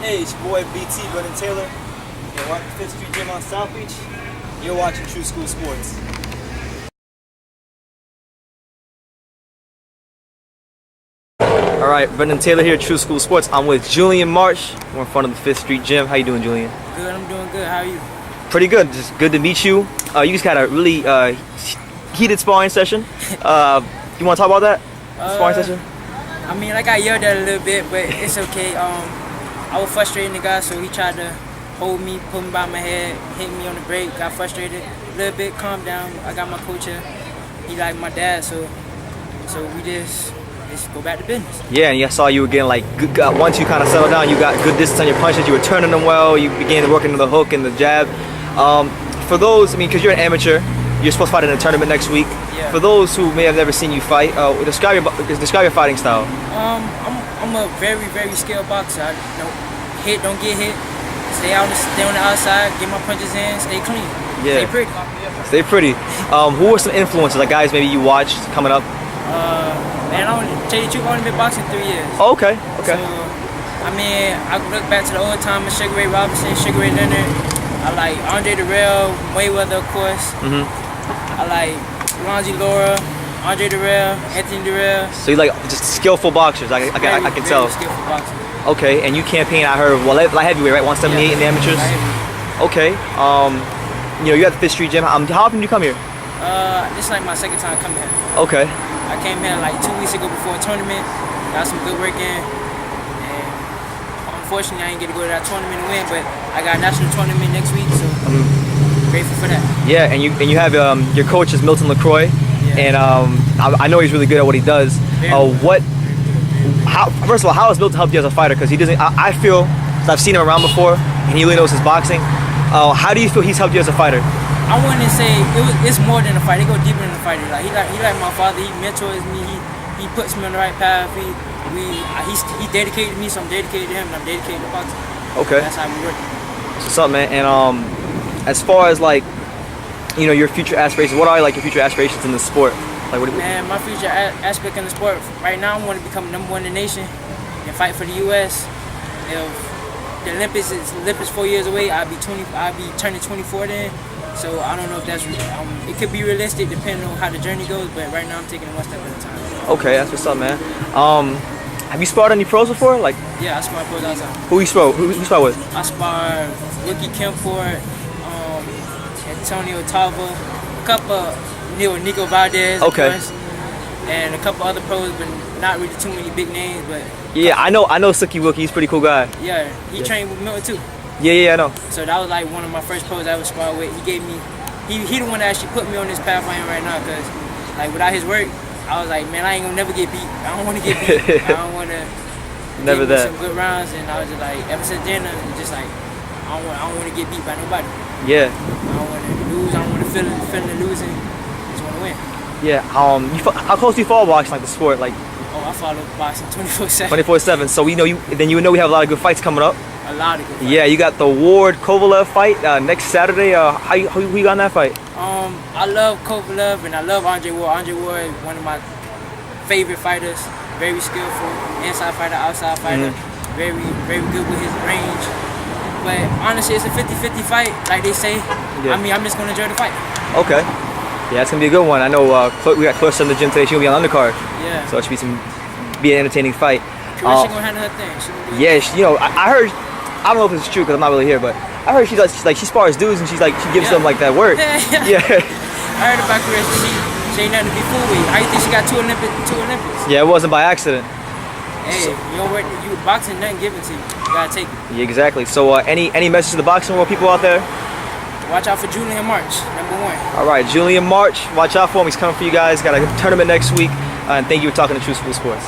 Hey, it's your boy BT, Brendan Taylor. You're watching 5th Street Gym on South Beach. You're watching True School Sports. Alright, Brendan Taylor here at True School Sports. I'm with Julien March. We're in front of the 5th Street Gym. How you doing, Julien? Good, I'm doing good. How are you? Pretty good. Just good to meet you. You just had a really heated sparring session. You want to talk about that? Sparring session? I mean, I got yelled at a little bit, but it's okay. I was frustrating the guy, so he tried to hold me, pull me by my head, hit me on the break, got frustrated a little bit, calmed down. I got my coach here. He like my dad, so we just go back to business. Yeah, and I saw you again, like, once you kind of settled down, you got good distance on your punches, you were turning them well, you began working on the hook and the jab. For those, I mean, because you're an amateur, you're supposed to fight in a tournament next week. Yeah. For those who may have never seen you fight, describe your fighting style. I'm a very, very skilled boxer. I hit, don't get hit. Stay on the outside, get my punches in, stay clean. Yeah. Stay pretty. Stay pretty. Who are some influences, like guys maybe you watched coming up? Man, I tell you the truth, I've only been boxing 3 years. Oh, okay. So, I mean, I look back to the old time of Sugar Ray Robinson, Sugar Ray Leonard. I like Andre Durrell, Mayweather, of course. I like Lonzy Laura, Andre Durrell, Anthony Durrell. So you like just skillful boxers, I can tell. Skillful boxers. Okay, and you campaign, I heard, well, light heavyweight, right? 178 in the amateurs? Okay. You know, you're at the 5th Street Gym. How often do you come here? This is like my second time coming here. Okay. I came here like 2 weeks ago before a tournament, got some good work in, and unfortunately I didn't get to go to that tournament and win, but I got a national tournament next week, so I'm grateful for that. Yeah, and you have your coach is Milton LaCroix, and I know he's really good at what he does. First of all, how has Milton helped you as a fighter? Because he doesn't. I feel, because I've seen him around before, and he really knows his boxing. How do you feel he's helped you as a fighter? I wouldn't say it's more than a fight. It go deeper than a fight. He like my father. He mentors me. He puts me on the right path. He dedicated to me, so I'm dedicated to him, and I'm dedicated to boxing. Okay. That's how we work. What's up, man? And as far as like, you know, your future aspirations, what are like your future aspirations in the sport? Like, Man, my future aspect in the sport right now, I want to become #1 in the nation and fight for the U.S. If the Olympics 4 years away, I'll be turning 24 then. So I don't know if that's it could be realistic depending on how the journey goes, but right now I'm taking it one step at a time. Okay, that's what's up, man. Have you sparred any pros before? Like, yeah, I spar pros outside. Who you spar with? I spar Ricky Kempfort, Antonio Tava, a couple Nico Valdez, of course, and a couple other pros, but not really too many big names. But yeah, I know Suki Wookie. He's a pretty cool guy. Yeah, he trained with Milton too. Yeah, I know. So that was like one of my first pros I ever sparred with. He gave me, he the one that actually put me on this path I am right now. Cause like without his work, I was like, man, I ain't gonna never get beat. I don't want to get beat. I don't want to. Never that. Some good rounds, and I was just like, ever since then, it's just like, I don't want to get beat by nobody. Yeah. I don't want to lose. I don't want to feel the losing. I just want to win. Yeah. How close do you follow boxing, like the sport, like? Oh, I follow boxing 24/7. 24/7. So we know you. Then you know we have a lot of good fights coming up. A lot of good fights. Yeah, you got the Ward Kovalev fight next Saturday. Who you got in that fight? I love Kovalev and I love Andre Ward. Andre Ward is one of my favorite fighters. Very skillful, inside fighter, outside fighter. Very, very good with his range. But honestly, it's a 50-50 fight, like they say. Yeah. I mean, I'm just gonna enjoy the fight. Okay. Yeah, it's gonna be a good one. I know we got Clarissa in the gym today. She'll be on the undercard. Yeah. So it should be an entertaining fight. Clarissa gonna handle her thing. Yeah, you know, I heard. I don't know if this is true because I'm not really here, but I heard she spars dudes and she gives them like that work. Yeah. I heard about Clarissa. She ain't nothing to be fooled with. How you think she got two Olympics? Yeah, it wasn't by accident. Hey, you don't work. You boxing, nothing given to you. You gotta take it. Yeah, exactly. So any message to the boxing world people out there? Watch out for Julien March, #1. All right, Julien March. Watch out for him. He's coming for you guys. Got a tournament next week. And thank you for talking to True School Sports.